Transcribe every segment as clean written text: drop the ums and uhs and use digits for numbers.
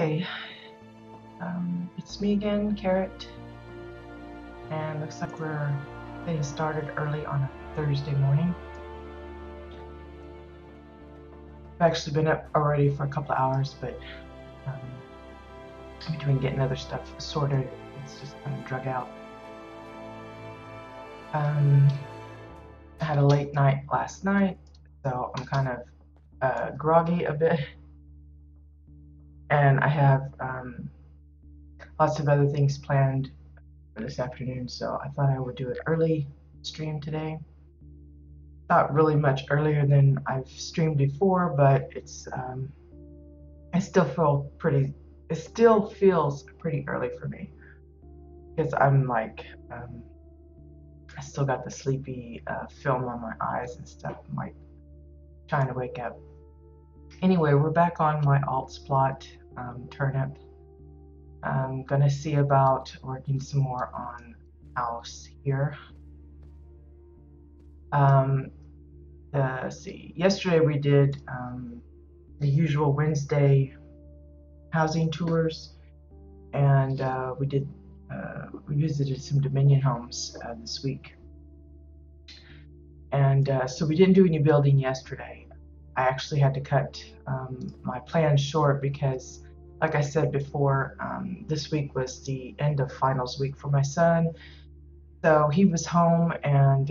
Okay, it's me again, Carrot, and looks like we're getting started early on a Thursday morning. I've actually been up already for a couple of hours, but between getting other stuff sorted, it's just kind of drug out. I had a late night last night, so I'm kind of groggy a bit, and I have lots of other things planned for this afternoon, so I thought I would do an early stream today. Not really much earlier than I've streamed before, but it's it still feels pretty early for me because I'm like I still got the sleepy film on my eyes and stuff. I'm like trying to wake up. Anyway, we're back on my alts plot, Ternup. I'm gonna see about working some more on house here. Let's see. Yesterday we did the usual Wednesday housing tours, and we visited some Dominion homes this week. And so we didn't do any building yesterday. I actually had to cut my plans short because, like I said before, this week was the end of finals week for my son. So he was home and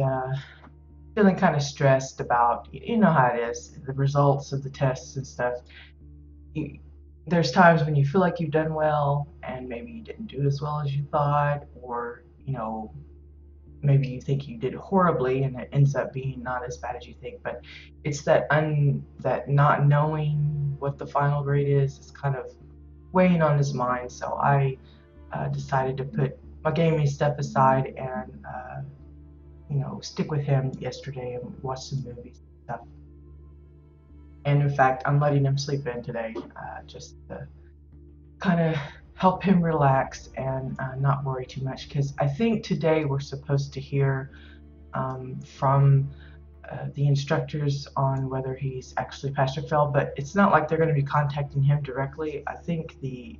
feeling kind of stressed about, you know how it is, the results of the tests and stuff. There's times when you feel like you've done well and maybe you didn't do as well as you thought, or maybe you think you did horribly and it ends up being not as bad as you think. But it's that not knowing what the final grade is kind of weighing on his mind. So I decided to put my gaming stuff aside and stick with him yesterday and watch some movies and stuff. And in fact, I'm letting him sleep in today, just to kind of help him relax and not worry too much. Because I think today we're supposed to hear from the instructors on whether he's actually passed or failed, but it's not like they're going to be contacting him directly. I think the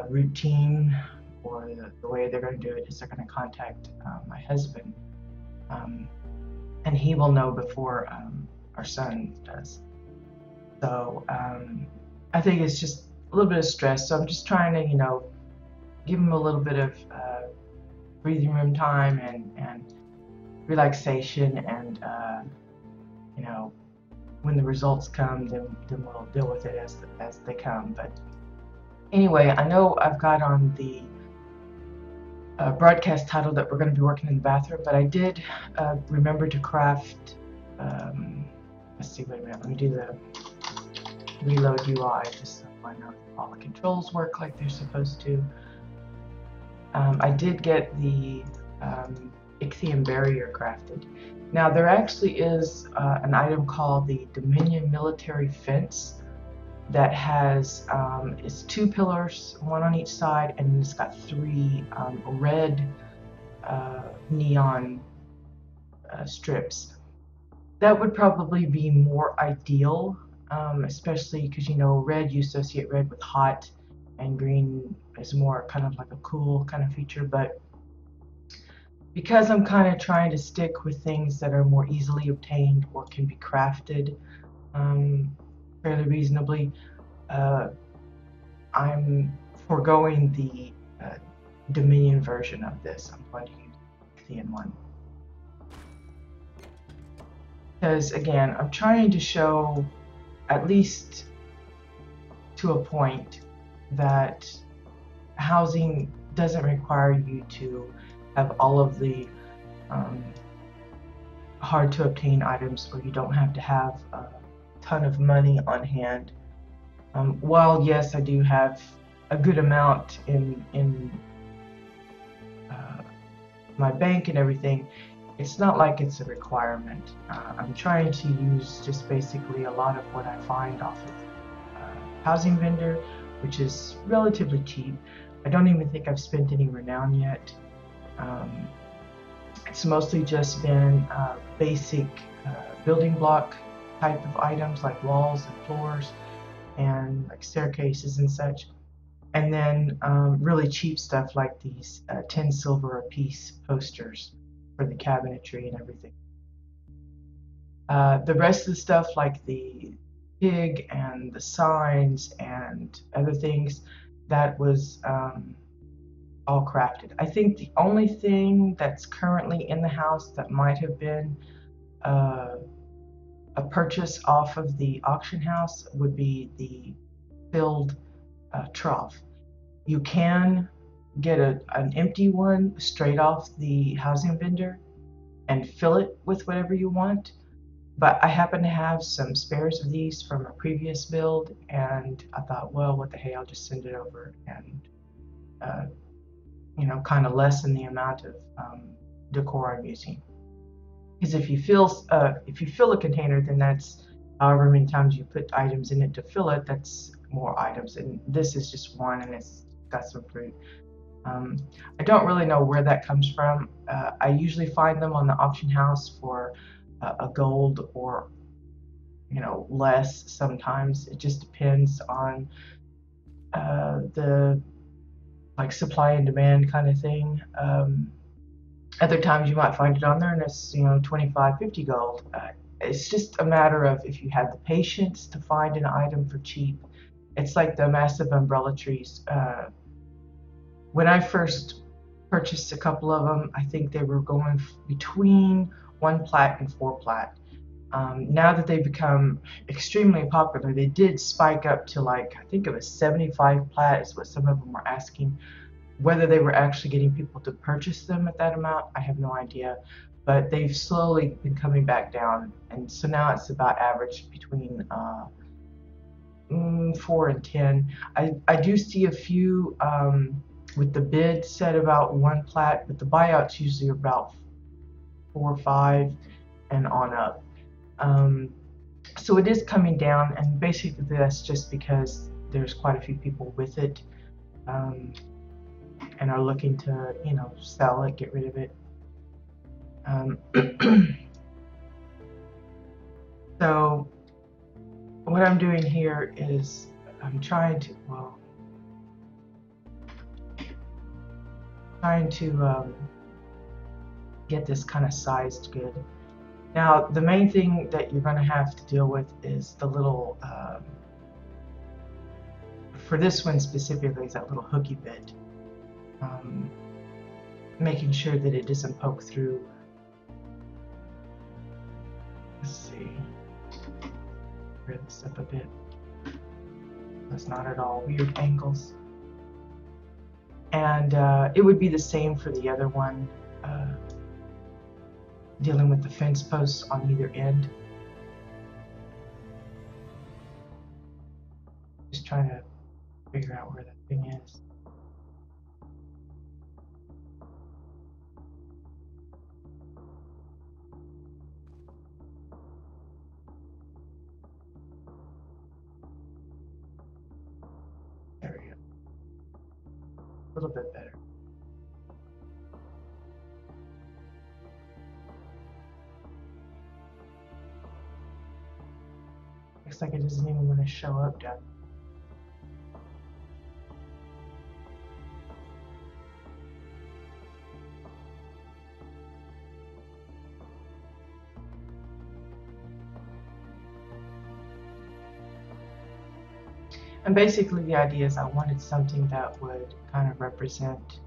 routine or the way they're going to do it is they're going to contact my husband, and he will know before our son does. So I think it's just a little bit of stress. So I'm just trying to, give him a little bit of breathing room time and relaxation, and when the results come, then we'll deal with it as they come. But anyway, I know I've got on the broadcast title that we're going to be working in the bathroom, but I did remember to craft. Let's see, wait a minute. Let me do the reload UI just so I know all the controls work like they're supposed to. I did get the Ichthyum barrier crafted. Now there actually is an item called the Dominion military fence that has it's 2 pillars, 1 on each side, and it's got 3 red neon strips. That would probably be more ideal, especially because red, you associate red with hot, and green is more kind of like a cool kind of feature. But because I'm kind of trying to stick with things that are more easily obtained or can be crafted fairly reasonably, I'm foregoing the Dominion version of this. I'm going to use the Ichthyum one. Because again, I'm trying to show, at least to a point, that housing doesn't require you to have all of the hard to obtain items, or you don't have to have a ton of money on hand. While yes, I do have a good amount in my bank and everything, it's not like it's a requirement. I'm trying to use just basically a lot of what I find off of Housing Vendor, which is relatively cheap. I don't even think I've spent any renown yet. It's mostly just been basic building block type of items like walls and floors, and like staircases and such. And then really cheap stuff like these 10 silver a piece posters for the cabinetry and everything. The rest of the stuff like the pig and the signs and other things, that was all crafted. I think the only thing that's currently in the house that might have been uh, a purchase off of the auction house would be the filled trough. You can get an empty one straight off the housing vendor and fill it with whatever you want. But I happen to have some spares of these from a previous build, and I thought, well, what the hey, I'll just send it over and, kind of lessen the amount of decor I'm using. Because if you fill a container, then that's however many times you put items in it to fill it. That's more items, and this is just one, and it's got some fruit. I don't really know where that comes from. I usually find them on the auction house for a gold or less. Sometimes it just depends on the like supply and demand kind of thing. Other times you might find it on there and it's 25, 50 gold. It's just a matter of if you have the patience to find an item for cheap. It's like the massive umbrella trees. When I first purchased a couple of them, I think they were going between 1 plat and 4 plat. Now that they've become extremely popular, they did spike up to I think it was 75 plat is what some of them were asking. Whether they were actually getting people to purchase them at that amount, I have no idea. But they've slowly been coming back down, and so now it's about average between 4 and 10. I do see a few with the bid set about 1 plat, but the buyouts usually are about 4 or 5 and on up. So it is coming down, and basically that's just because there's quite a few people with it. And are looking to, sell it, get rid of it. So what I'm doing here is I'm trying to get this kind of sized good. Now the main thing that you're going to have to deal with is the little, for this one specifically, is that little hooky bit. Making sure that it doesn't poke through. Let's see. Rear this up a bit. That's not at all weird angles. And it would be the same for the other one, dealing with the fence posts on either end. Just trying to figure out where that thing is. There we go. A little bit better. Looks like it doesn't even want to show up down. And basically the idea is I wanted something that would kind of represent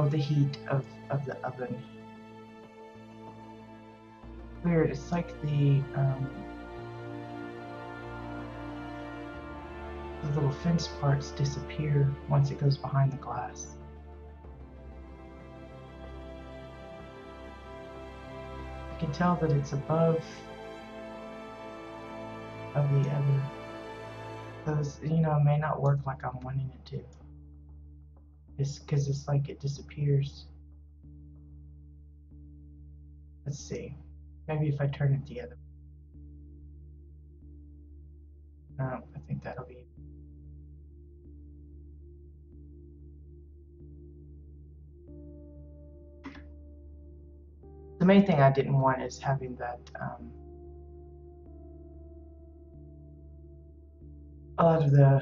the heat of the oven. Weird, it's like the little fence parts disappear once it goes behind the glass. I can tell that it's above of the other. So it may not work like I'm wanting it to. It's because it's like it disappears. Let's see. Maybe if I turn it the other way. No, I think that'll be. The main thing I didn't want is having that a lot of the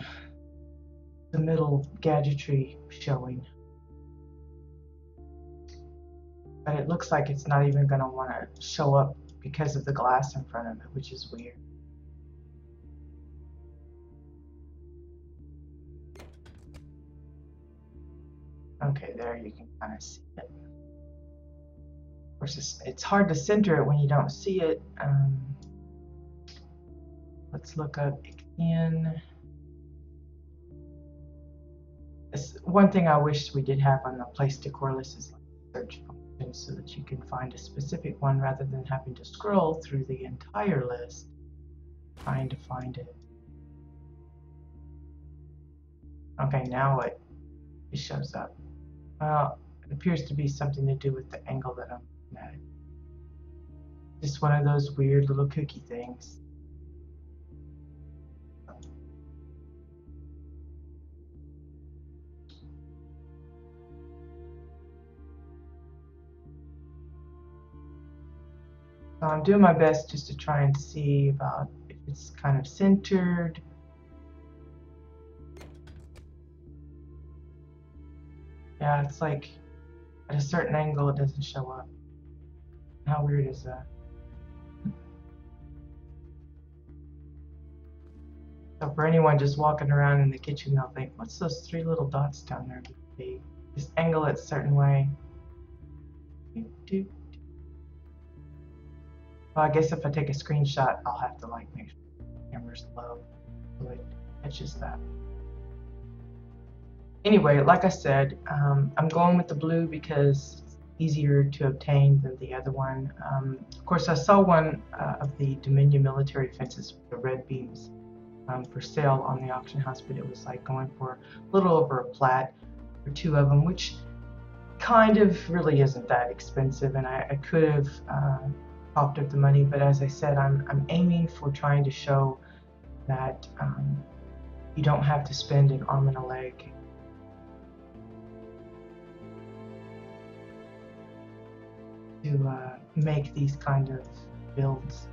middle gadgetry showing. But it looks like it's not even going to want to show up because of the glass in front of it, which is weird. Okay, there you can kind of see it. Of course, it's hard to center it when you don't see it. Let's look up again. One thing I wish we did have on the place decor list is like search function so that you can find a specific one rather than having to scroll through the entire list trying to find it. Okay, now it shows up. Well, it appears to be something to do with the angle that I'm looking at. Just one of those weird little cookie things. So I'm doing my best just to try and see about if it's kind of centered. Yeah, it's like at a certain angle it doesn't show up. How weird is that? So for anyone just walking around in the kitchen, they'll think, what's those 3 little dots down there? They just angle it a certain way. Well, I guess if I take a screenshot, I'll have to like make sure the camera's low so it catches that. Anyway, like I said, I'm going with the blue because it's easier to obtain than the other one. Of course, I saw one of the Dominion military fences with the red beams for sale on the auction house, but it was like going for a little over a plat for 2 of them, which kind of really isn't that expensive, and I could have popped up the money, but as I said, I'm aiming for trying to show that you don't have to spend an arm and a leg to make these kind of builds.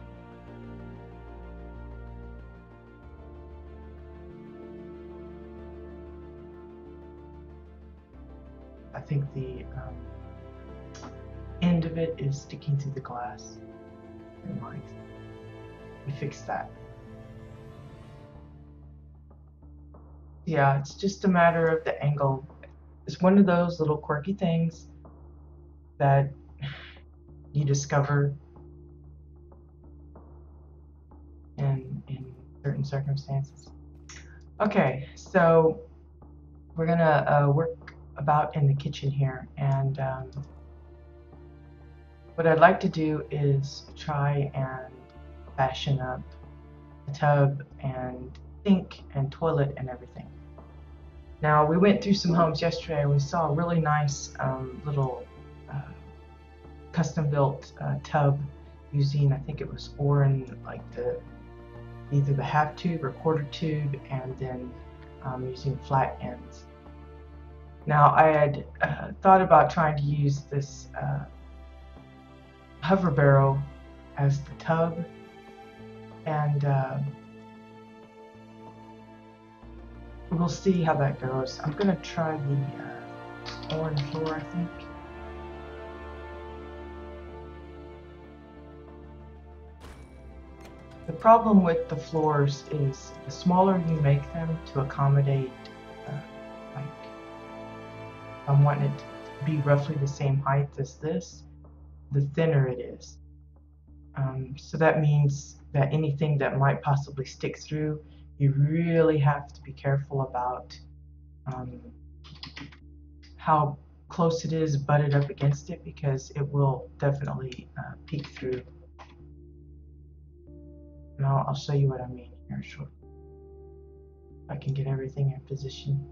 I think the end of it is sticking through the glass. We fixed that. Yeah, it's just a matter of the angle. It's one of those little quirky things that you discover in certain circumstances. Okay, so we're gonna work about in the kitchen here, and what I'd like to do is try and fashion up a tub and sink and toilet and everything. Now, we went through some homes yesterday and we saw a really nice little custom built tub using, I think it was Orin, like either the half tube or quarter tube, and then using flat ends. Now, I had thought about trying to use this hover barrel as the tub, and we'll see how that goes. I'm gonna try the orange floor, I think. The problem with the floors is the smaller you make them to accommodate, like, I'm wanting it to be roughly the same height as this, the thinner it is. So that means that anything that might possibly stick through, you really have to be careful about how close it is butted up against it, because it will definitely peek through. And I'll show you what I mean here shortly. If I can get everything in position.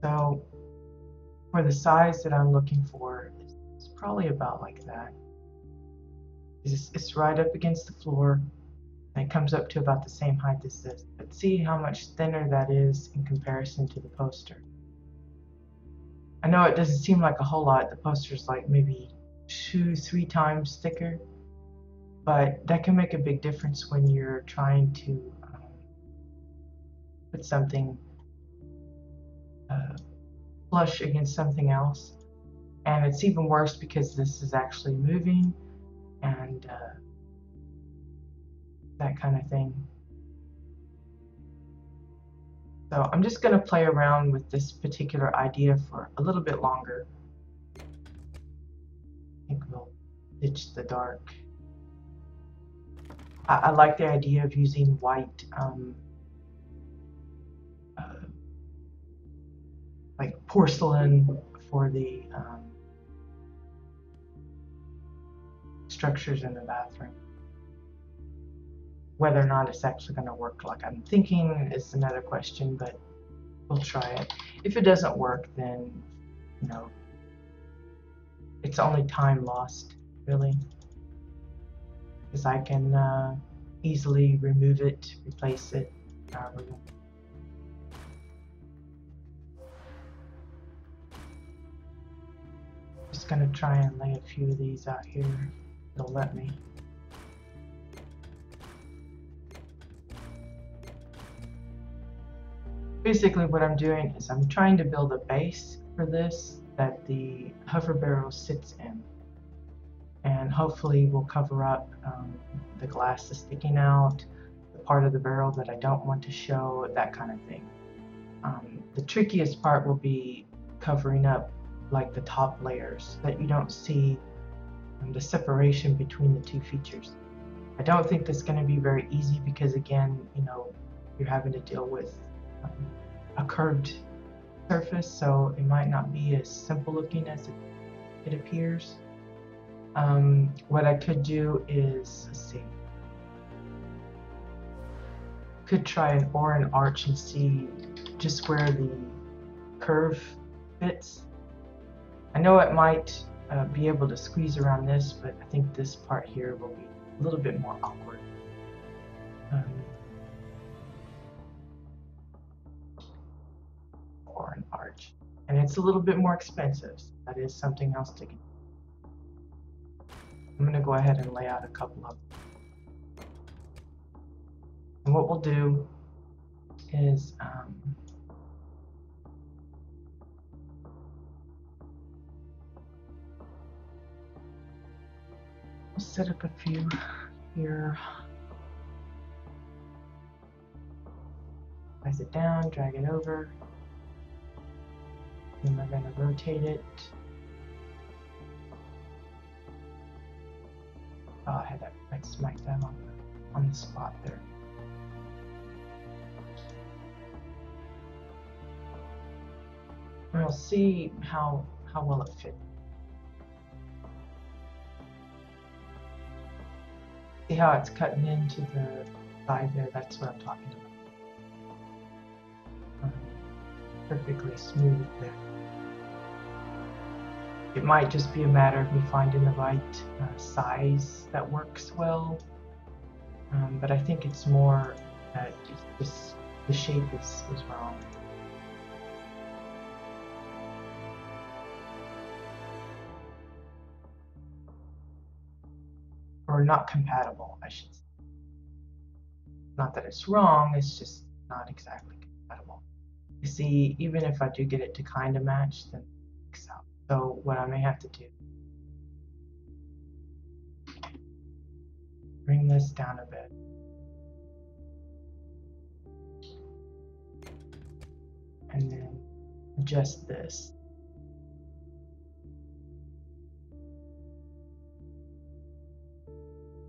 So for the size that I'm looking for, it's probably about like that. It's right up against the floor, and it comes up to about the same height as this. But see how much thinner that is in comparison to the poster. I know it doesn't seem like a whole lot. The poster's like maybe 2-3 times thicker, but that can make a big difference when you're trying to put something flush against something else. And it's even worse because this is actually moving and that kind of thing. So I'm just going to play around with this particular idea for a little bit longer. I think we'll ditch the dark. I like the idea of using white, like porcelain for the structures in the bathroom. Whether or not it's actually going to work like I'm thinking is another question, but we'll try it. If it doesn't work, then, you know, it's only time lost, really. Because I can easily remove it, replace it, Just going to try and lay a few of these out here. It'll let me. Basically what I'm doing is I'm trying to build a base for this that the hover barrel sits in. And hopefully will cover up the glass that's sticking out, the part of the barrel that I don't want to show, that kind of thing. The trickiest part will be covering up like the top layers that you don't see the separation between the two features. I don't think that's going to be very easy because, again, you know, you're having to deal with a curved surface, so it might not be as simple looking as it appears. What I could do is, let's see, could try an arch and see just where the curve fits. I know it might be able to squeeze around this, but I think this part here will be a little bit more awkward. Or an arch, and it's a little bit more expensive. So that is something else to consider. I'm going to go ahead and lay out a couple of them. And what we'll do is we'll set up a few here. Place it down, drag it over. And we're going to rotate it. Oh, I had that right smack dab on the spot there. And we'll see how well it fits. See how it's cutting into the side there? That's what I'm talking about. Perfectly smooth there. It might just be a matter of me finding the right size that works well, but I think it's more that the shape is wrong. Or not compatible, I should say. Not that it's wrong, it's just not exactly compatible. You see, even if I do get it to kind of match, then it works out. So what I may have to do, bring this down a bit. And then adjust this.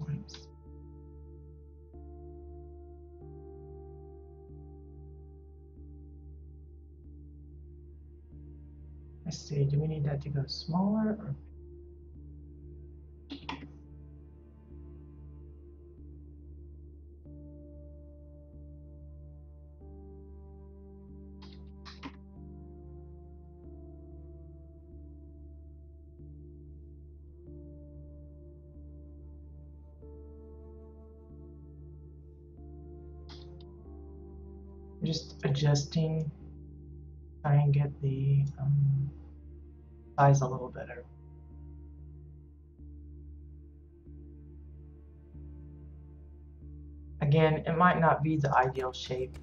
Oops. Let's see, do we need that to go smaller or? Just adjusting, try and get the size a little better. Again, it might not be the ideal shape,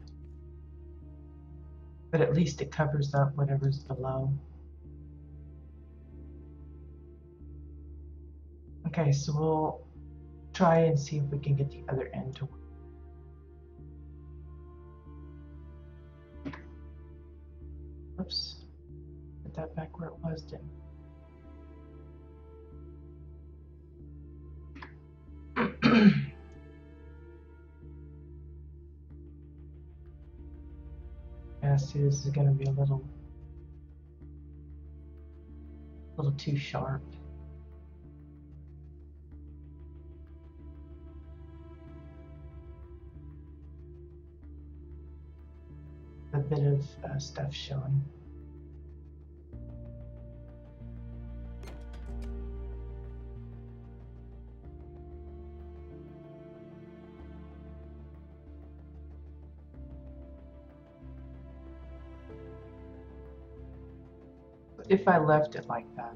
but at least it covers up whatever's below. Okay, so we'll try and see if we can get the other end to work. Oops, put that back where it was, didn't I? Yeah, see, this is going to be a little too sharp. A bit of stuff showing. If I left it like that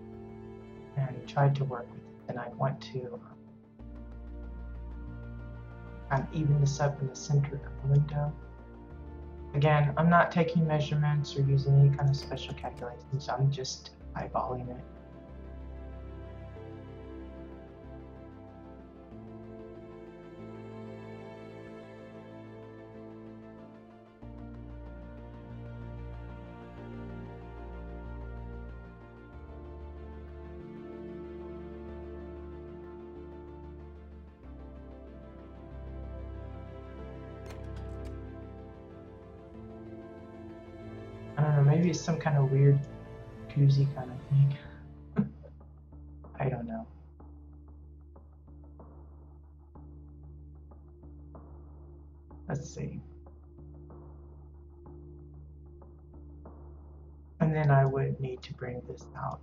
and tried to work with it, then I'd want to kind of even this up in the center of the window. Again, I'm not taking measurements or using any kind of special calculations. I'm just eyeballing it. I don't know, maybe it's some kind of weird koozie kind of thing. I don't know. Let's see. And then I would need to bring this out.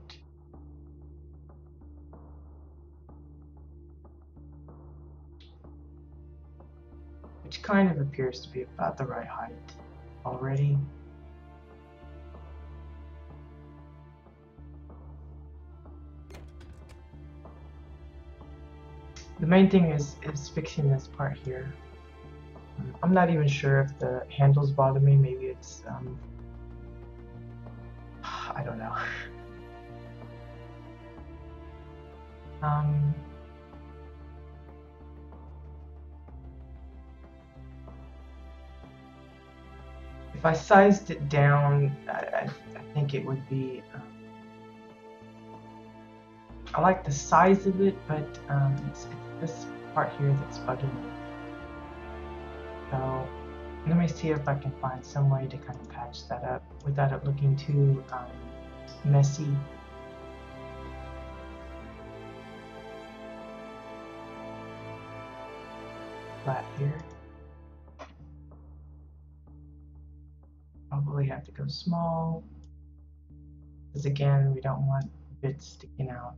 Which kind of appears to be about the right height already. The main thing is fixing this part here. I'm not even sure if the handles bother me. Maybe it's, I don't know. If I sized it down, I think it would be, I like the size of it, but it's this part here that's bugging me. So let me see if I can find some way to kind of patch that up without it looking too messy. Flat here. Probably have to go small, because again, we don't want bits sticking out.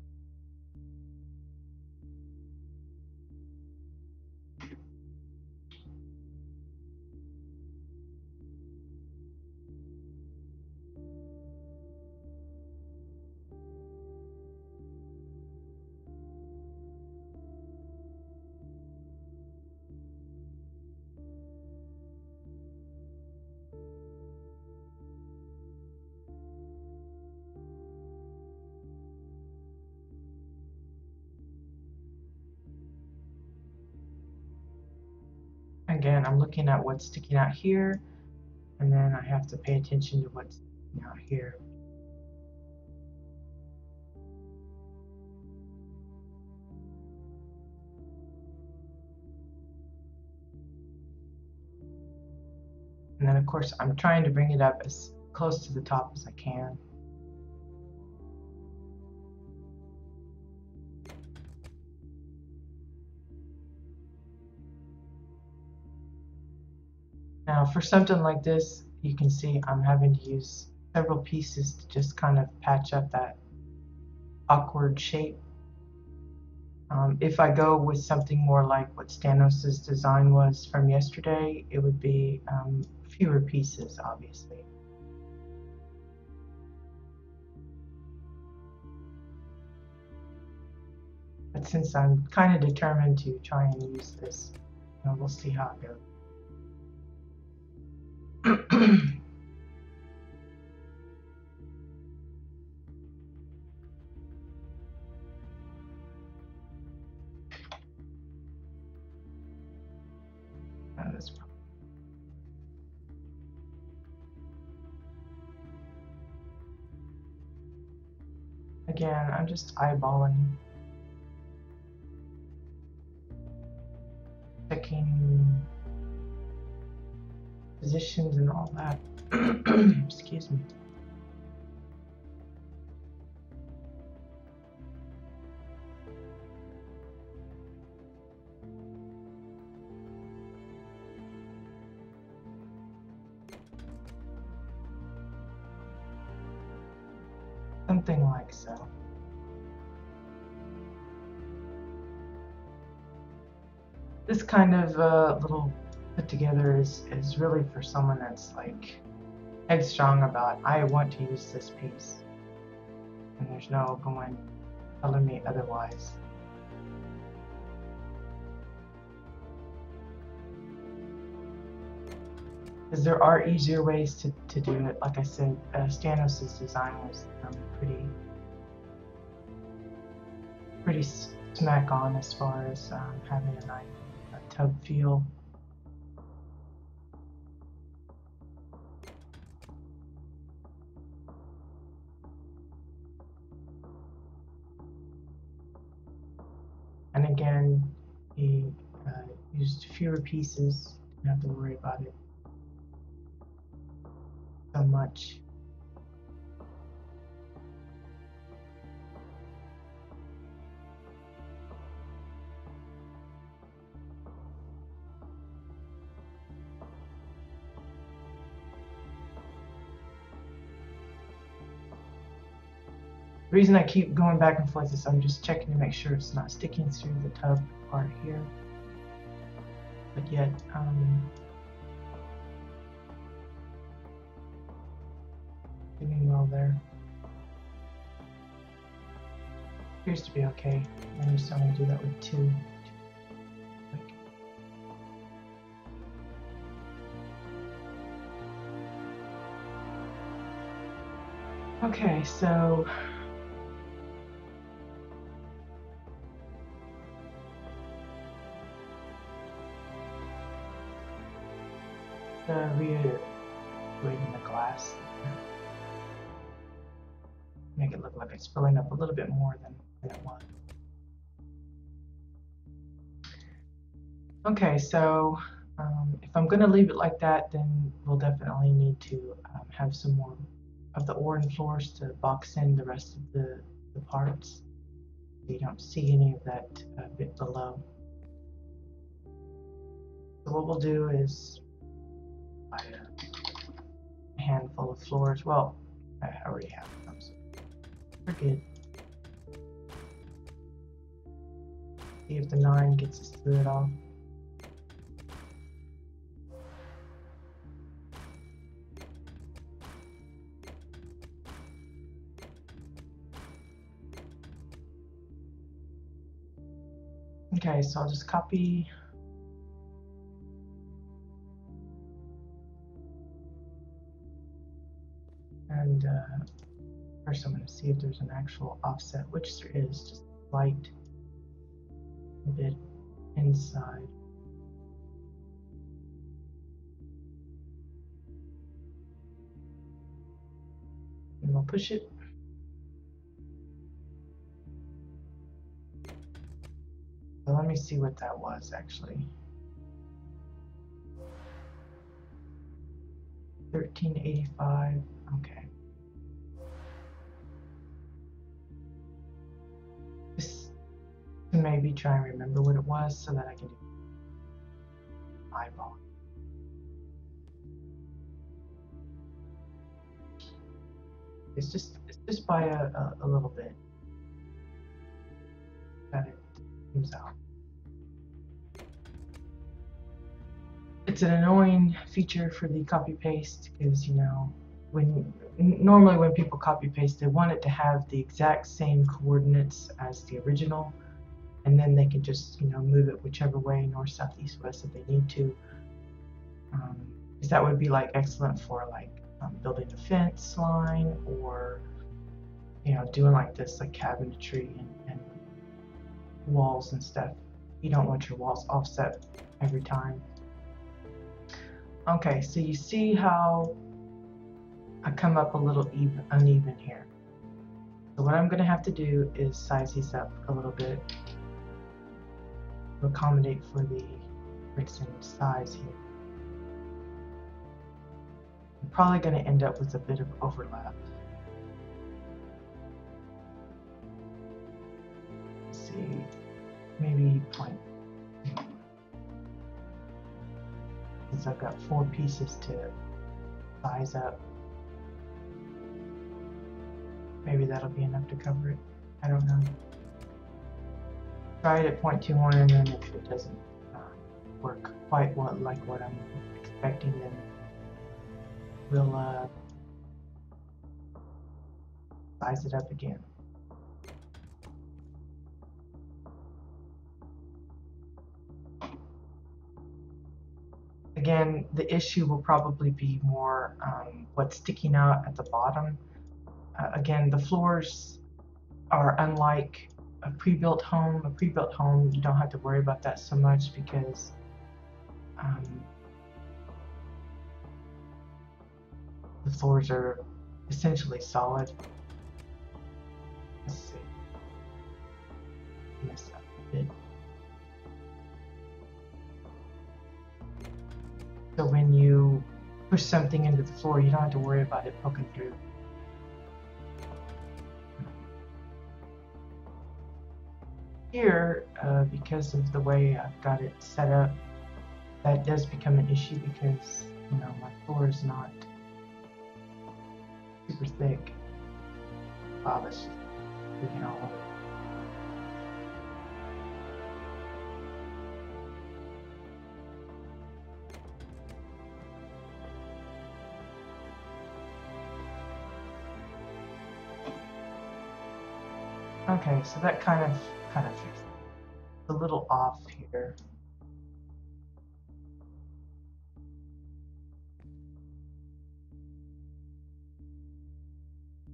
Again, I'm looking at what's sticking out here, and then I have to pay attention to what's sticking out here. And then of course, I'm trying to bring it up as close to the top as I can. Now for something like this, you can see I'm having to use several pieces to just kind of patch up that awkward shape. If I go with something more like what Stanos's design was from yesterday, it would be fewer pieces, obviously. But since I'm kind of determined to try and use this, we'll see how it goes. Again, I'm just eyeballing, checking positions and all that. Excuse me. Something like so. This kind of little put together is really for someone that's like headstrong about, I want to use this piece, and there's no going telling me otherwise. Because there are easier ways to do it. Like I said, Stanos' design was pretty smack on as far as having a nice tub feel. And again, he used fewer pieces, didn't have to worry about it so much. The reason I keep going back and forth is I'm just checking to make sure it's not sticking through the tub part here. But yet, doing well there. Appears to be okay. I'm just going to do that with two. Okay, so rearranging the glass. Make it look like it's filling up a little bit more than it was. Okay, so if I'm going to leave it like that, then we'll definitely need to have some more of the ore and floors to box in the rest of the parts. So you don't see any of that bit below. So what we'll do is buy a handful of floors. Well, I already have them, so we're good. See if the 9 gets us through it all. Okay, so I'll just copy and first I'm going to see if there's an actual offset, which there is, just light a bit inside. And we'll push it. So let me see what that was actually. 1385. Okay. Just to maybe try and remember what it was so that I can do eyeball. It's just by a little bit that it comes out. It's an annoying feature for the copy paste because, you know, normally when people copy paste, they want it to have the exact same coordinates as the original. and then they can just, you know, move it whichever way, north, south, east, west, if they need to. Because that would be like excellent for like building a fence line, or, you know, doing like this, like cabinetry and walls and stuff. You don't want your walls offset every time. Okay, so you see how I come up a little uneven here. So what I'm going to have to do is size these up a little bit to accommodate for the bricks and size here. I'm probably going to end up with a bit of overlap. Let's see, maybe point. Since I've got 4 pieces to size up, maybe that'll be enough to cover it. I don't know. Try it at 0.21, and then if it doesn't work quite like what I'm expecting, then we'll size it up again. Again, the issue will probably be more what's sticking out at the bottom. Again, the floors are unlike a pre-built home. A pre-built home, you don't have to worry about that so much because the floors are essentially solid. Let's see. Mess up a bit. So when you push something into the floor, you don't have to worry about it poking through. Here, because of the way I've got it set up, that does become an issue because, you know, my floor is not super thick. Wow, that's just freaking all over. Okay, so that kind of fixed it. It's a little off here.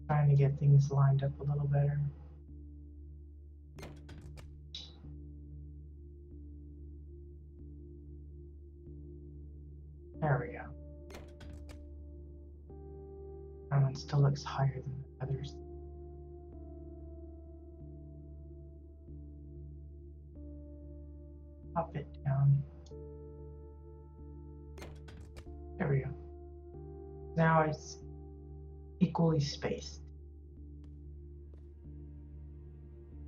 Trying to get things lined up a little better. There we go. That one still looks higher than the others. Pop it down. There we go. Now it's equally spaced.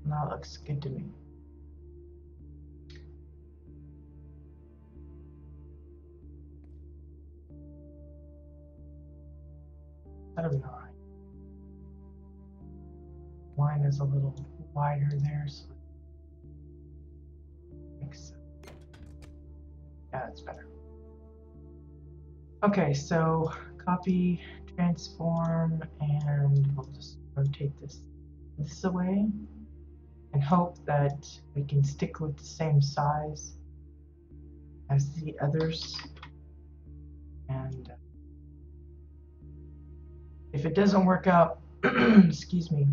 Now it looks good to me. That'll be alright. Mine is a little wider there, so yeah, that's better. Okay, so copy, transform, and we'll just rotate this away and hope that we can stick with the same size as the others. And if it doesn't work out, excuse me,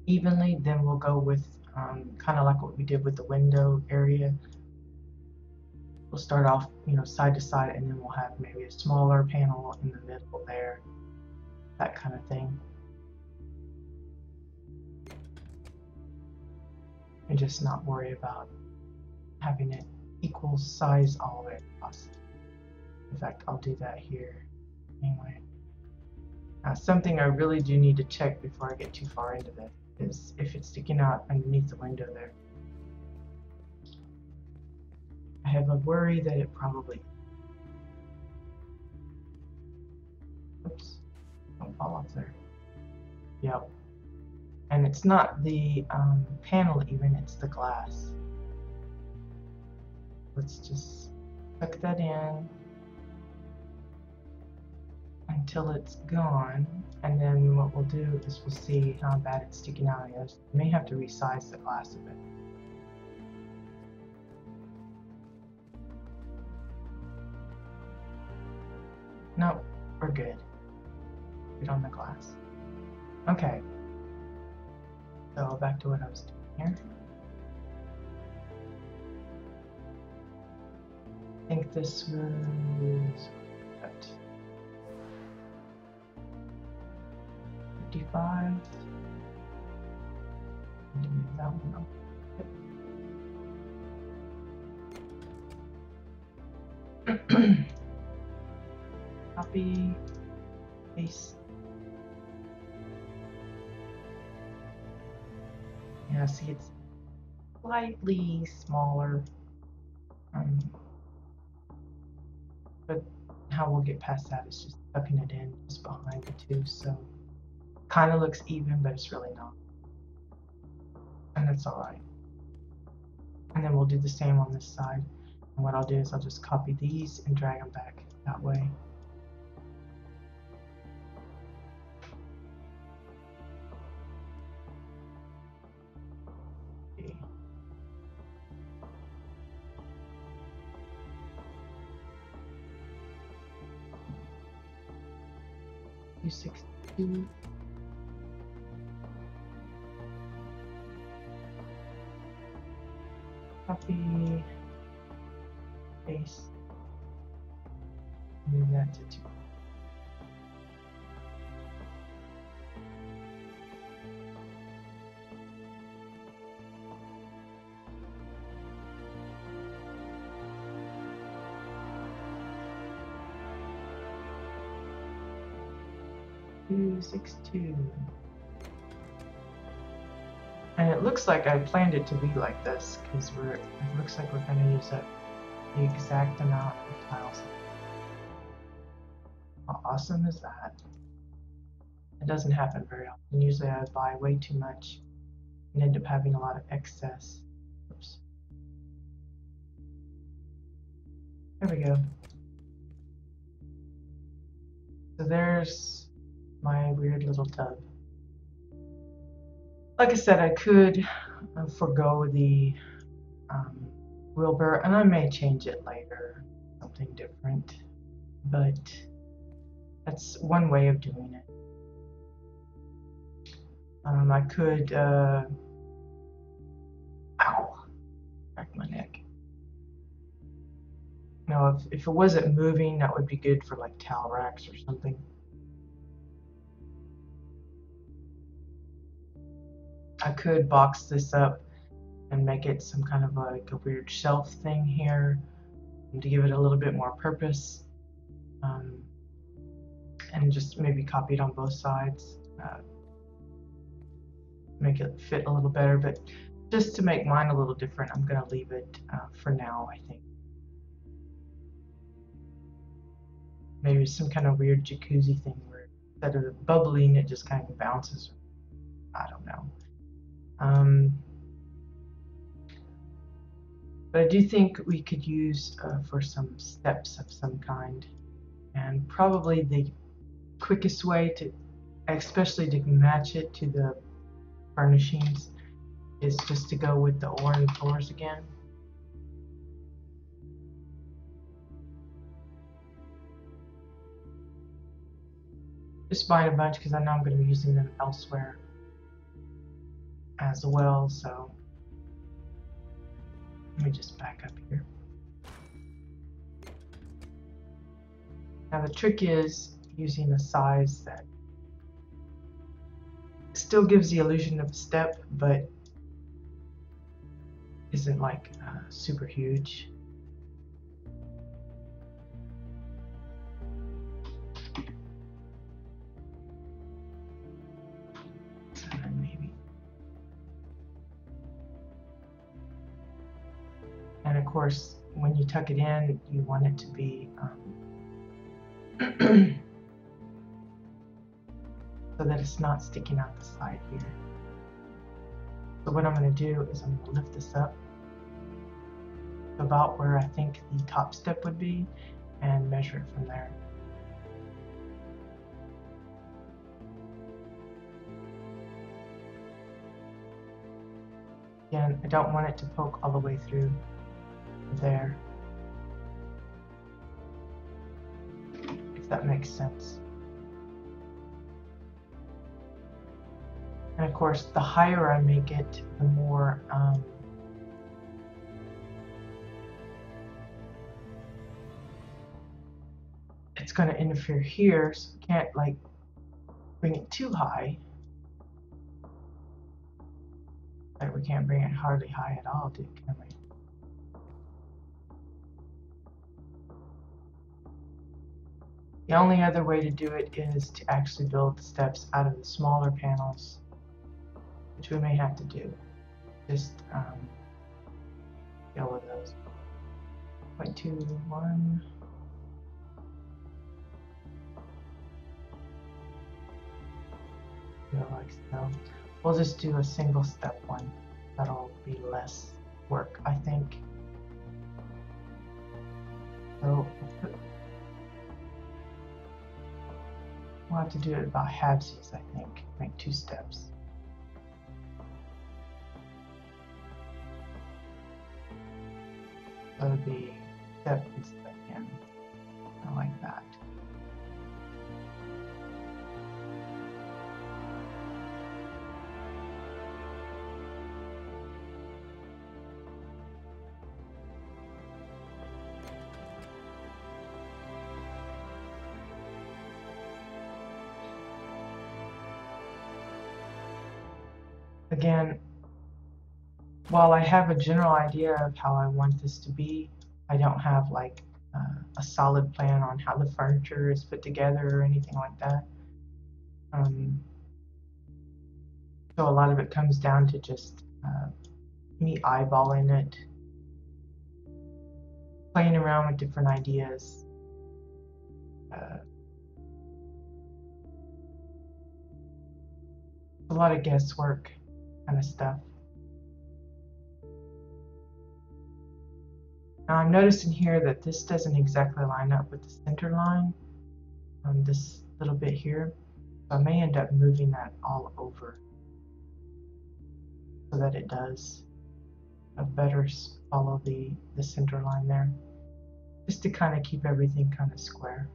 evenly, then we'll go with kind of like what we did with the window area. We'll start off, you know, side to side, and then we'll have maybe a smaller panel in the middle there, that kind of thing. And just not worry about having it equal size all the way across. In fact, I'll do that here anyway. Now, something I really do need to check before I get too far into this is if it's sticking out underneath the window there. I have a worry that it probably. Oops, don't fall off there. Yep. And it's not the panel even, it's the glass. Let's just tuck that in until it's gone, and then what we'll do is we'll see how bad it's sticking out. I may have to resize the glass a bit. No, we're good. Good on the glass. Okay. So back to what I was doing here. I think this was at 55. Move that one up. Copy, paste. Yeah, see, it's slightly smaller. But how we'll get past that is just tucking it in just behind the two, so kind of looks even, but it's really not. And that's all right. And then we'll do the same on this side. And what I'll do is I'll just copy these and drag them back that way. Okay. 262. Copy, paste, move that to 2. Two, 6, 2. And it looks like I planned it to be like this because it looks like we're going to use up the exact amount of tiles. How awesome is that? It doesn't happen very often. Usually I buy way too much and end up having a lot of excess. Oops. There we go. So there's my weird little tub. Like I said, I could forego the Wilbur, and I may change it later, something different, but that's one way of doing it. I could, ow, crack my neck. No, if it wasn't moving, that would be good for like towel racks or something. I could box this up and make it some kind of like a weird shelf thing here to give it a little bit more purpose, and just maybe copy it on both sides, make it fit a little better. But just to make mine a little different, I'm going to leave it for now, I think. Maybe some kind of weird jacuzzi thing where instead of bubbling, it just kind of bounces. I don't know. But I do think we could use for some steps of some kind, and probably the quickest way to, especially to match it to the furnishings, is just to go with the orange floors again. Just buying a bunch because I know I'm going to be using them elsewhere as well, so let me just back up here. Now the trick is using a size that still gives the illusion of a step, but isn't like super huge. Maybe. And of course, when you tuck it in, you want it to be so that it's not sticking out the side here. So what I'm going to do is I'm going to lift this up about where I think the top step would be and measure it from there. Again, I don't want it to poke all the way through there. if that makes sense. And of course, the higher I make it, the more it's going to interfere here, so we can't like bring it too high. Like we can't bring it hardly high at all, can we? The only other way to do it is to actually build the steps out of the smaller panels, which we may have to do. Just deal with those. 0.21. Like so. We'll just do a single step one. That'll be less work, I think. So we'll have to do it about halvesies, I think. Make 2 steps. So it would be step and step in. I like that. Again, while I have a general idea of how I want this to be, I don't have like a solid plan on how the furniture is put together or anything like that. So a lot of it comes down to just me eyeballing it, playing around with different ideas. A lot of guesswork kind of stuff. Now I'm noticing here that this doesn't exactly line up with the center line on this little bit here. So I may end up moving that all over so that it does better follow the center line there, just to kind of keep everything kind of square.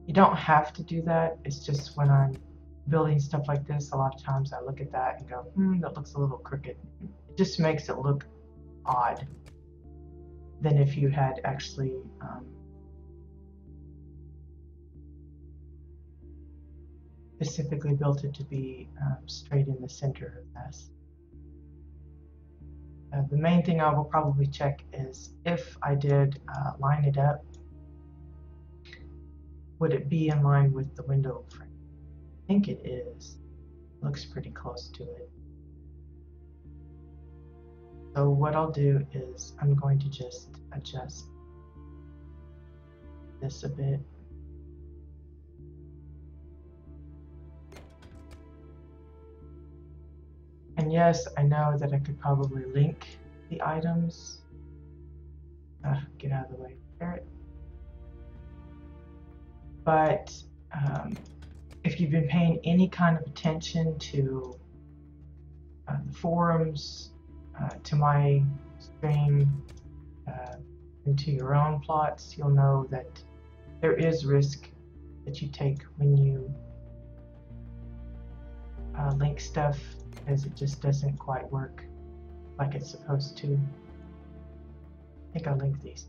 You don't have to do that. It's just when I'm building stuff like this, a lot of times I look at that and go, that looks a little crooked. It just makes it look odd than if you had actually specifically built it to be straight in the center of this. The main thing I will probably check is if I did line it up, would it be in line with the window frame? I think it is. Looks pretty close to it. So what I'll do is I'm going to just adjust this a bit. And yes, I know that I could probably link the items. Get out of the way, Barrett. But if you've been paying any kind of attention to the forums, to my stream, and to your own plots, you'll know that there is risk that you take when you link stuff, because it just doesn't quite work like it's supposed to. I think I'll link these.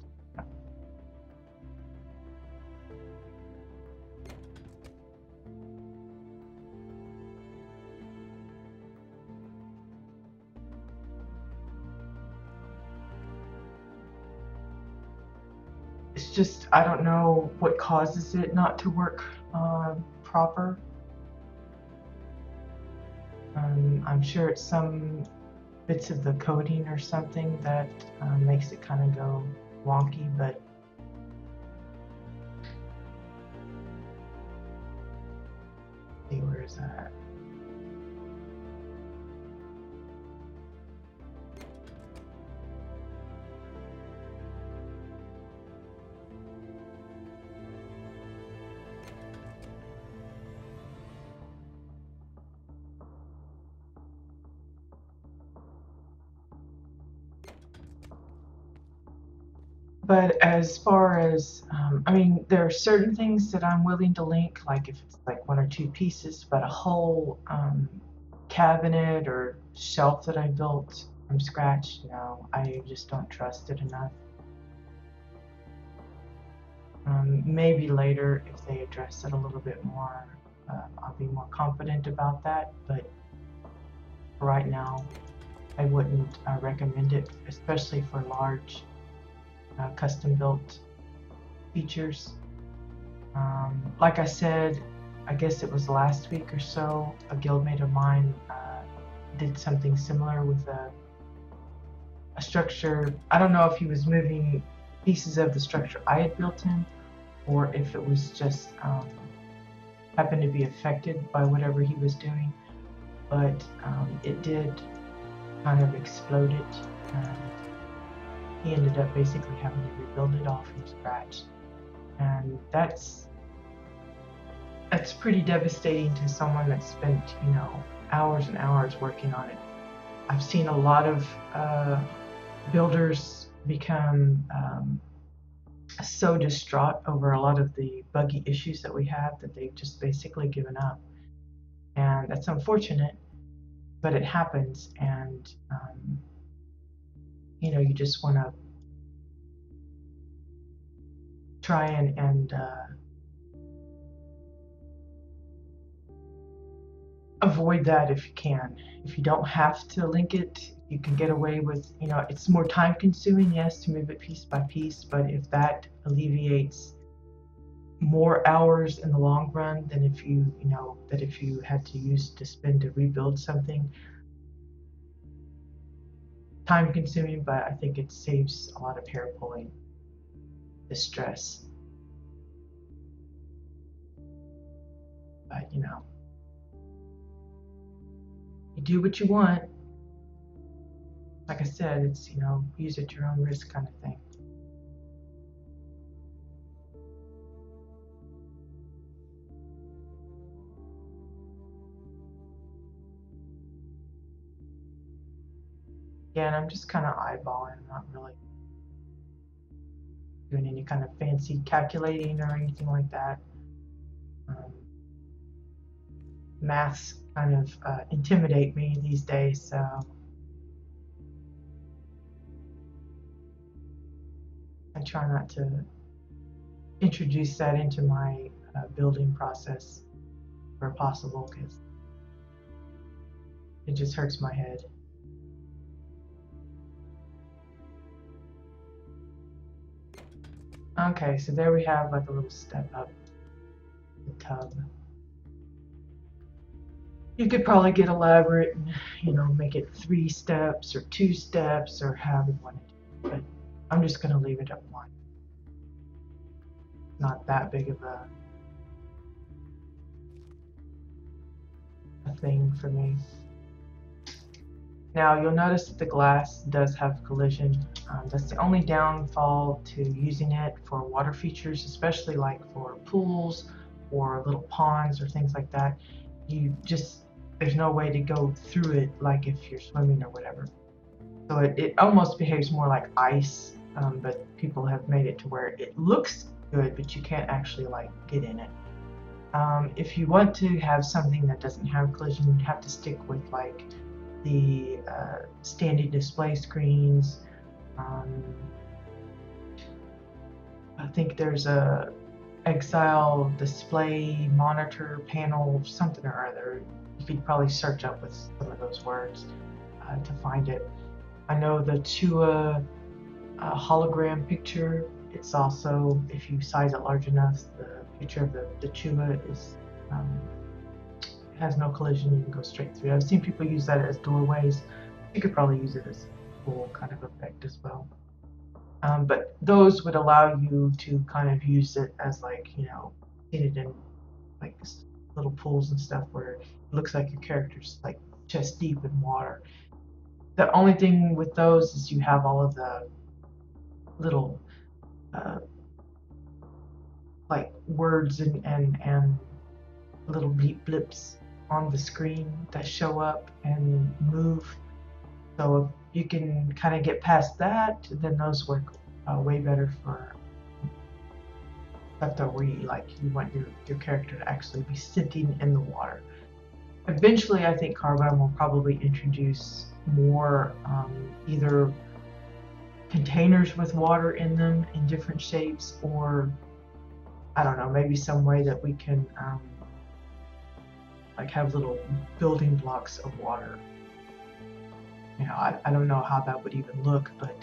It's just, I don't know what causes it not to work proper. I'm sure it's some bits of the coding or something that makes it kind of go wonky, but let's see, where is that? But as far as, I mean, there are certain things that I'm willing to link, like if it's like one or two pieces, but a whole cabinet or shelf that I built from scratch, no, I just don't trust it enough. Maybe later, if they address it a little bit more, I'll be more confident about that. But right now, I wouldn't recommend it, especially for large custom built features. Like I said, I guess it was last week or so, a guildmate of mine did something similar with a structure. I don't know if he was moving pieces of the structure I had built in, or if it was just happened to be affected by whatever he was doing. But it did kind of explode it. And he ended up basically having to rebuild it all from scratch. And that's pretty devastating to someone that spent, you know, hours and hours working on it. I've seen a lot of builders become so distraught over a lot of the buggy issues that we have that they've just basically given up. And that's unfortunate, but it happens. And, you know, you just want to try and avoid that if you can. If you don't have to link it, you can get away with, you know, it's more time consuming, yes, to move it piece by piece, but if that alleviates more hours in the long run than if you know, that if you had to spend to rebuild something, time consuming, but I think it saves a lot of hair pulling, distress. But, you know, you do what you want. Like I said, it's, you know, use at your own risk kind of thing. Yeah, and I'm just kind of eyeballing, not really doing any kind of fancy calculating or anything like that. Maths kind of intimidate me these days, so I try not to introduce that into my building process where possible, because it just hurts my head. Okay, so there we have like a little step up the tub. You could probably get elaborate and, you know, make it 3 steps or 2 steps or however you want to do it, but I'm just going to leave it at 1. Not that big of a thing for me. Now you'll notice that the glass does have collision. That's the only downfall to using it for water features, especially like for pools or little ponds or things like that. There's no way to go through it like if you're swimming or whatever. So it almost behaves more like ice, but people have made it to where it looks good, but you can't actually like get in it. If you want to have something that doesn't have collision, you'd have to stick with like the standing display screens. I think there's a Exile display monitor panel, something or other. You could probably search up with some of those words to find it. I know the Chua hologram picture. It's also, if you size it large enough, the picture of the Chua is has no collision. You can go straight through. I've seen people use that as doorways. You could probably use it as a pool kind of effect as well. But those would allow you to kind of use it as like, you know, hit it in like little pools and stuff where it looks like your character's like chest deep in water. The only thing with those is you have all of the little like words and little blips on the screen that show up and move. So if you can kind of get past that, then those work way better for stuff that where you want your character to actually be sitting in the water. Eventually, I think Carbine will probably introduce more either containers with water in them in different shapes, or I don't know, maybe some way that we can like have little building blocks of water. You know, I don't know how that would even look, but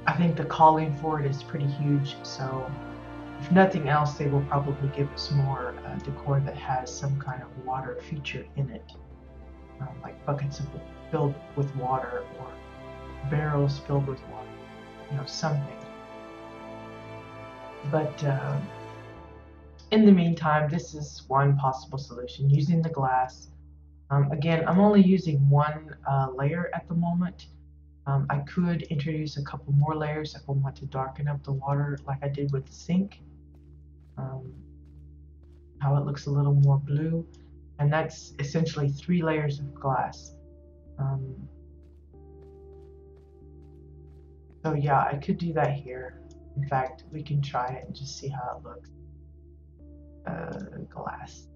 I think the calling for it is pretty huge. So if nothing else, they will probably give us more decor that has some kind of water feature in it, like buckets filled with water or barrels filled with water, you know, something. But in the meantime, this is one possible solution, using the glass. Again, I'm only using one layer at the moment. I could introduce a couple more layers if I want to darken up the water like I did with the sink. How it looks a little more blue. And that's essentially 3 layers of glass. So yeah, I could do that here. In fact, we can try it and just see how it looks. Glass.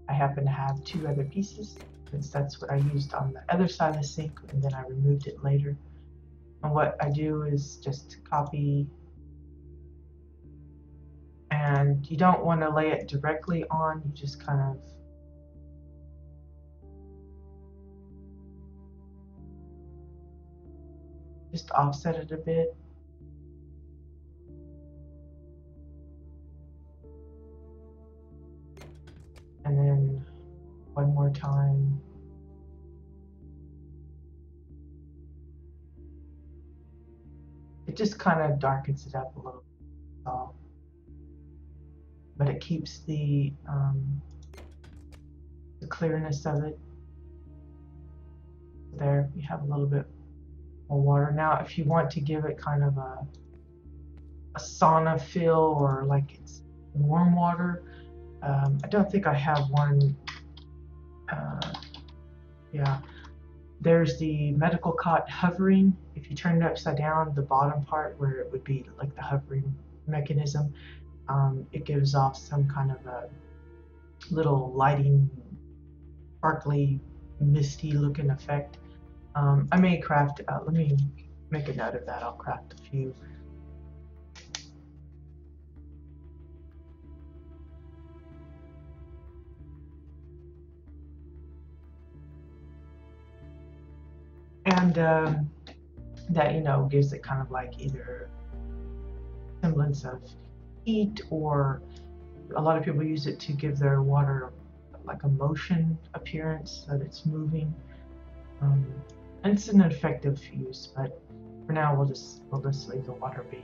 I happen to have 2 other pieces, since that's what I used on the other side of the sink, and then I removed it later. And what I do is just copy, and you don't want to lay it directly on, you just kind of just offset it a bit. And then one more time. It just kind of darkens it up a little bit, but it keeps the clearness of it. There, we have a little bit more water. Now, if you want to give it kind of a sauna feel, or like it's warm water, I don't think I have one. Yeah, there's the medical cot hovering. If you turn it upside down, the bottom part where it would be like the hovering mechanism, it gives off some kind of a little lighting, sparkly, misty looking effect. I may craft, let me make a note of that. I'll craft a few. And that, you know, gives it kind of like either semblance of heat, or a lot of people use it to give their water like a motion appearance, that it's moving. And it's an effective use, but for now we'll just leave the water be.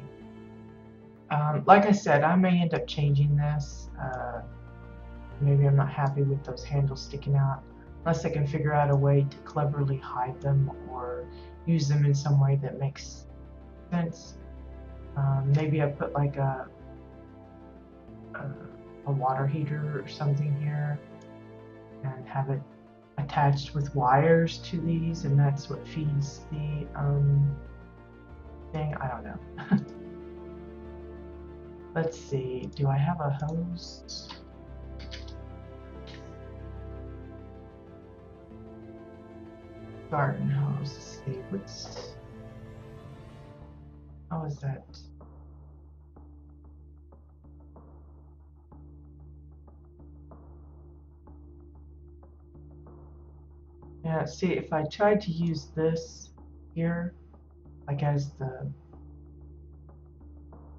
Like I said, I may end up changing this. Maybe I'm not happy with those handles sticking out, unless I can figure out a way to cleverly hide them or use them in some way that makes sense. Maybe I put like a water heater or something here and have it attached with wires to these, and that's what feeds the thing. I don't know. Let's see, do I have a hose? Garden hose. Let's see, what's, how is that? Yeah, see, if I tried to use this here, like as the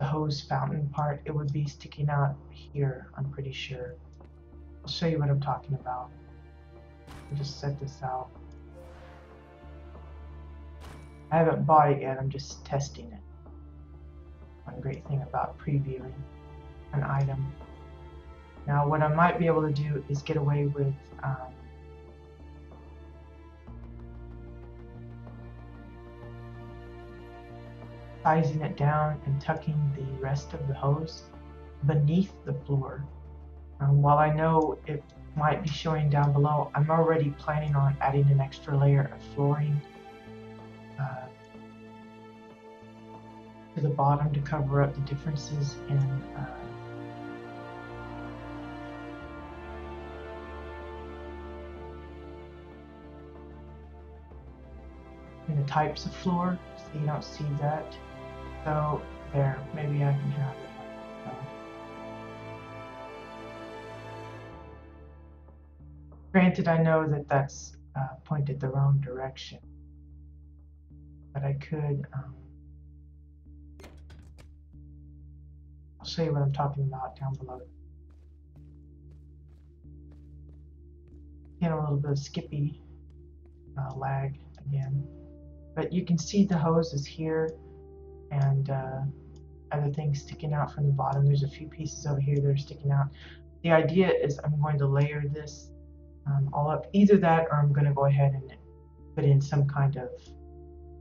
hose fountain part, it would be sticking out here, I'm pretty sure. I'll show you what I'm talking about. I'll just set this out. I haven't bought it yet, I'm just testing it. One great thing about previewing an item. Now, what I might be able to do is get away with sizing it down and tucking the rest of the hose beneath the floor. While I know might be showing down below. I'm already planning on adding an extra layer of flooring to the bottom to cover up the differences in the types of floor, so you don't see that. So there, maybe I can have it. Granted, I know that that's pointed the wrong direction, but I could. I'll show you what I'm talking about down below. Getting a little bit of skippy lag again, but you can see the hoses here and other things sticking out from the bottom. There's a few pieces over here that are sticking out. The idea is I'm going to layer this all up. Either that or I'm going to go ahead and put in some kind of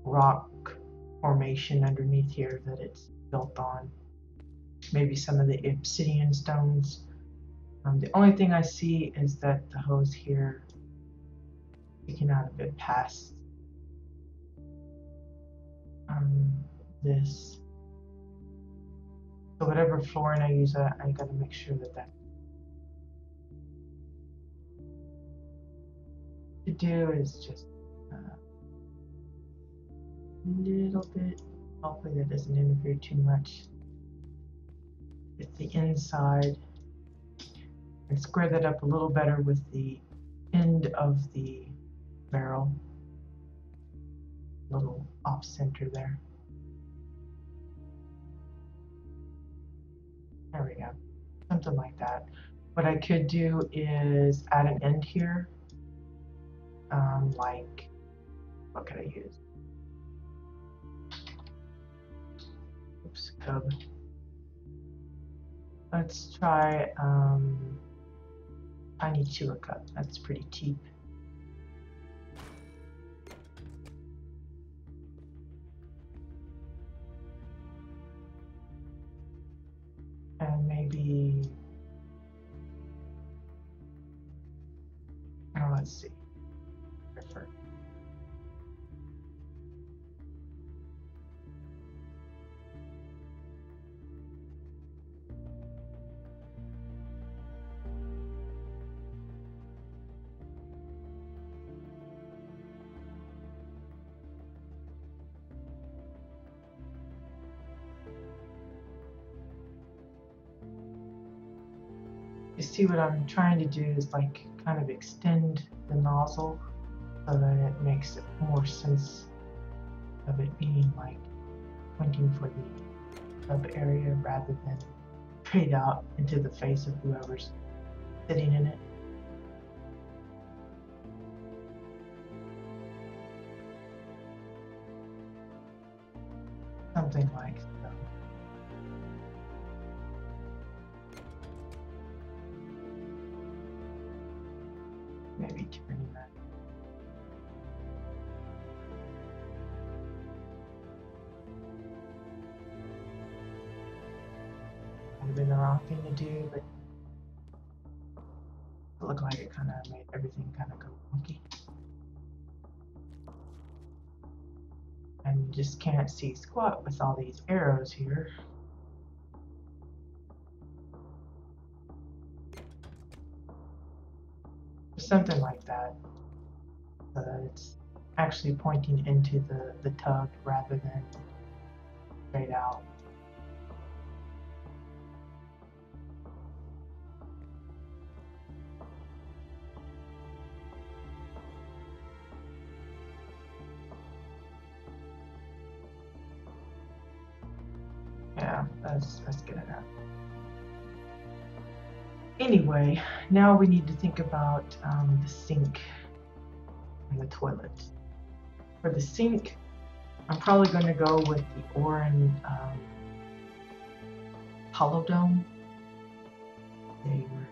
rock formation underneath here that it's built on. Maybe some of the obsidian stones. The only thing I see is that the hose here sticking out a bit past this. So whatever flooring I use, I got to make sure that to do is just a little bit. Hopefully that doesn't interfere too much with the inside, and square that up a little better with the end of the barrel, a little off center there. There we go, something like that. What I could do is add an end here, like, what could I use? Oops, cub. Let's try tiny chiller cup. That's pretty cheap. And maybe, oh, let's see. Prefer. You see what I'm trying to do is like kind of extend the nozzle so that it makes it more sense of it being like pointing for the sub area rather than straight out into the face of whoever's sitting in it. Something like so. Maybe turning that. Would have been the wrong thing to do, but it looked like it kind of made everything kind of go funky. And you just can't see squat with all these arrows here. Something like that. So that it's actually pointing into the tub rather than straight out. Yeah, that's good enough. Anyway, now we need to think about the sink and the toilet. For the sink, I'm probably going to go with the Oran hollow dome. There.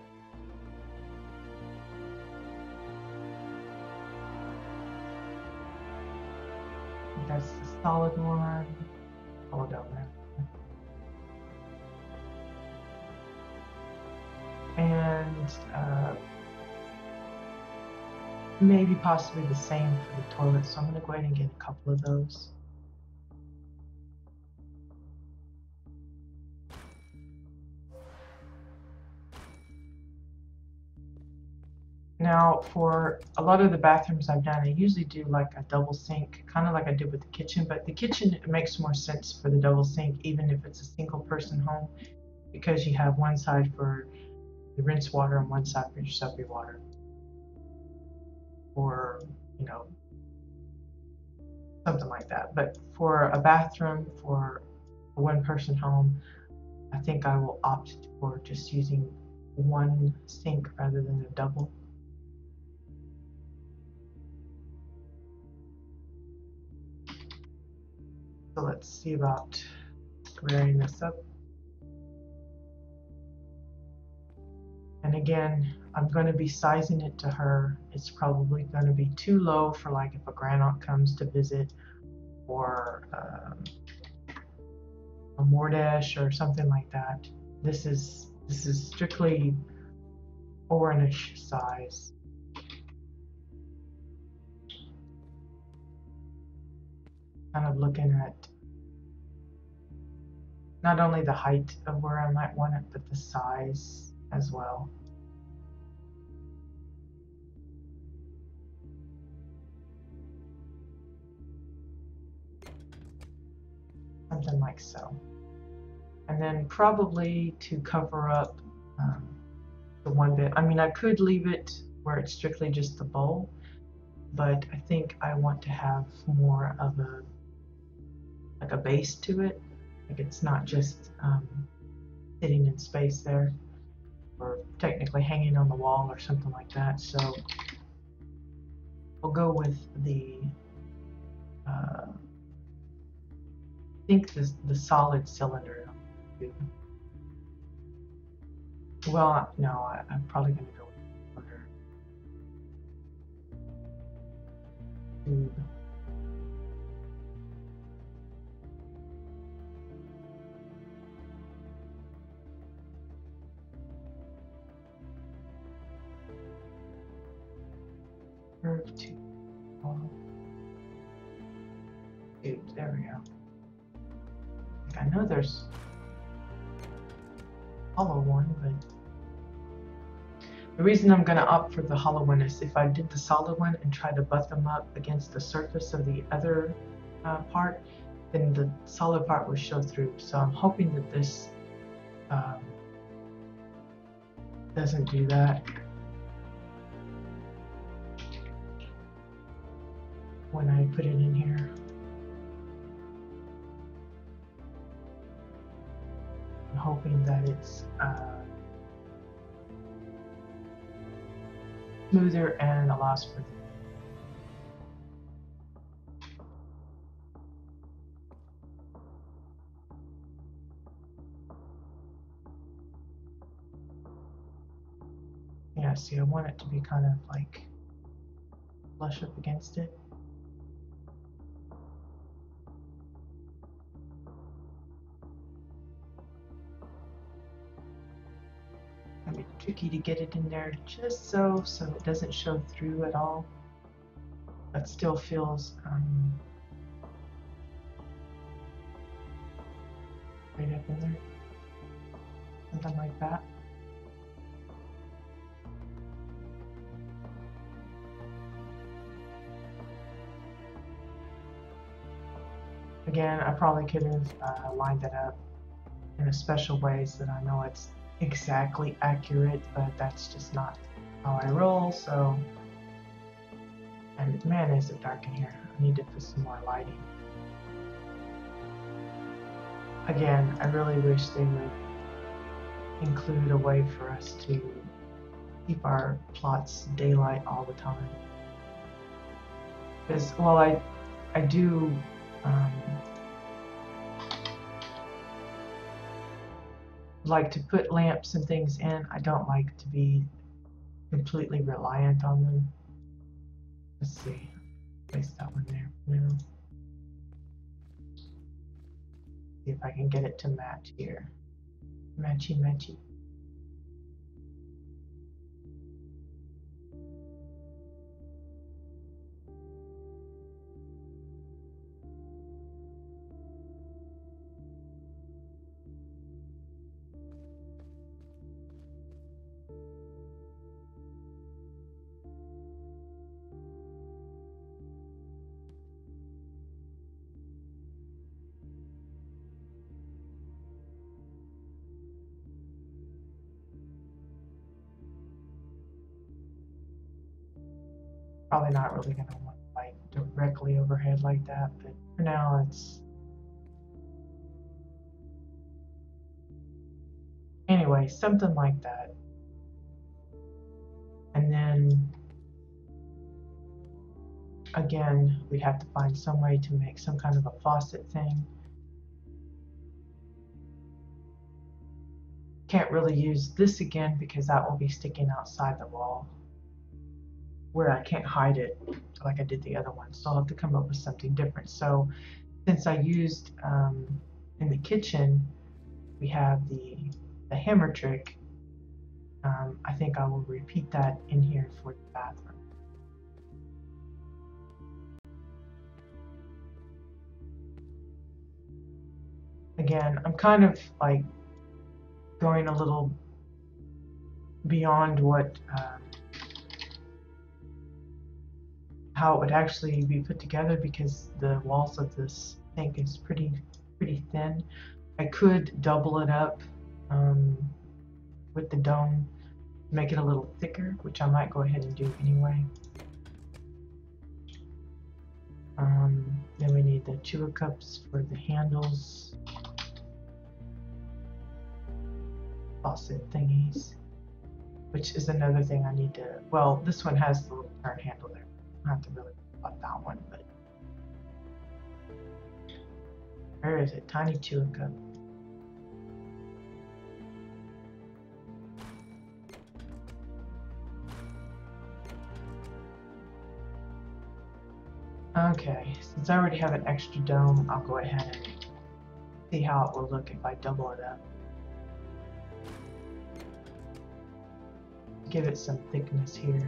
That's the solid one. Hollow dome there. And maybe possibly the same for the toilet, so I'm going to go ahead and get a couple of those. Now, for a lot of the bathrooms I've done, I usually do like a double sink, kind of like I did with the kitchen, but the kitchen, it makes more sense for the double sink, even if it's a single person home, because you have one side for the rinse water and one side for your soapy water. Or, you know, something like that. But for a bathroom, for a one person home, I think I will opt for just using one sink rather than a double. So let's see about squaring this up. And again, I'm going to be sizing it to her. It's probably going to be too low for like if a grandaunt comes to visit, or a Mordash or something like that. This is strictly 4-inch size. Kind of looking at not only the height of where I might want it, but the size as well. Something like so. And then probably to cover up the one bit, I mean, I could leave it where it's strictly just the bowl, but I think I want to have more of a base to it. Like it's not just sitting in space there, or technically hanging on the wall or something like that. So we'll go with the I think the solid cylinder. Well, no, I'm probably going to go with the tube. Curve tube. Tube. There we go. I know there's a hollow one, but the reason I'm going to opt for the hollow one is if I did the solid one and try to butt them up against the surface of the other part, then the solid part would show through. So I'm hoping that this doesn't do that. When I put it in here. I'm hoping that it's smoother and allows for yeah, see, I want it to be kind of like flush up against it. It'll be tricky to get it in there just so it doesn't show through at all, but still feels right up in there, something like that. Again, I probably could have lined it up in a special way so that I know it's exactly accurate, but that's just not how I roll. So, and man, is it dark in here. I need to put some more lighting. Again, I really wish they would include a way for us to keep our plots daylight all the time. Because while I do like to put lamps and things in, I don't like to be completely reliant on them. Let's see, place that one there now. See if I can get it to match here. Matchy, matchy. Probably not really going to want to light directly overhead like that, but for now it's... Anyway, something like that. And then again, we'd have to find some way to make some kind of a faucet thing. Can't really use this again because that will be sticking outside the wall where I can't hide it like I did the other one. So I'll have to come up with something different. So since I used in the kitchen, we have the hammer trick. I think I will repeat that in here for the bathroom. Again, I'm kind of like going a little beyond what how it would actually be put together because the walls of this sink is pretty thin. I could double it up with the dome, make it a little thicker, which I might go ahead and do anyway. Then we need the chewer cups for the handles, faucet thingies, which is another thing I need to, well, this one has the little turn handle there. I don't have to really think about that one, but where is it? Tiny chewer cup. Okay, since I already have an extra dome, I'll go ahead and see how it will look if I double it up. Give it some thickness here.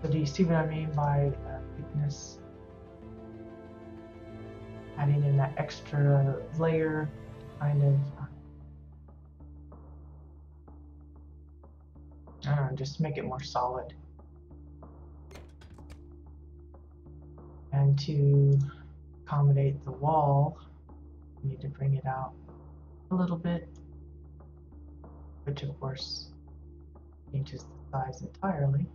So do you see what I mean by thickness? Adding in that extra layer, kind of, I don't know, just make it more solid. And to accommodate the wall, you need to bring it out a little bit, which of course changes the size entirely.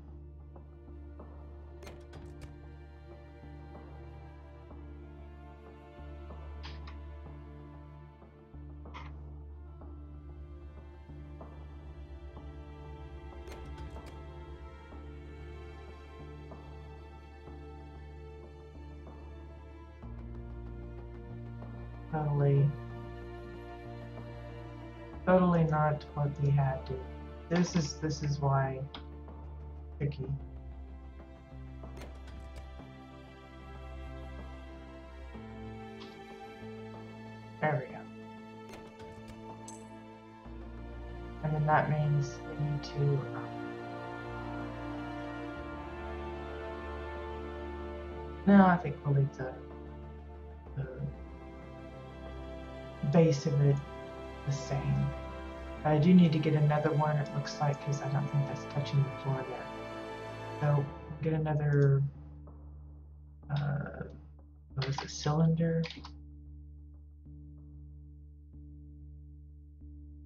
Totally not what we had to. This is why tricky. There we go. And then that means we need to no, I think we'll leave the base of it the same. I do need to get another one, it looks like, because I don't think that's touching the floor there. So we'll get another, what was it, cylinder?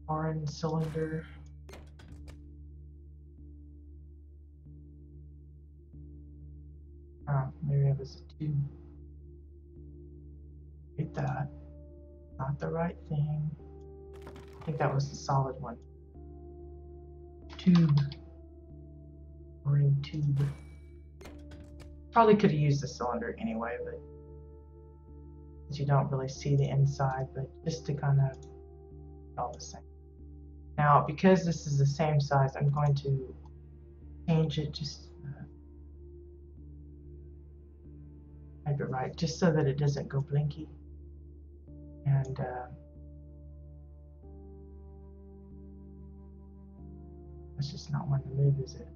Orange cylinder. Oh, maybe it was a tube. Get that. Not the right thing. I think that was the solid one. Tube. Orange tube. Probably could have used the cylinder anyway, but you don't really see the inside, but just to kind of all the same. Now, because this is the same size, I'm going to change it just type it right, just so that it doesn't go blinky. And that's just not one to move, is it?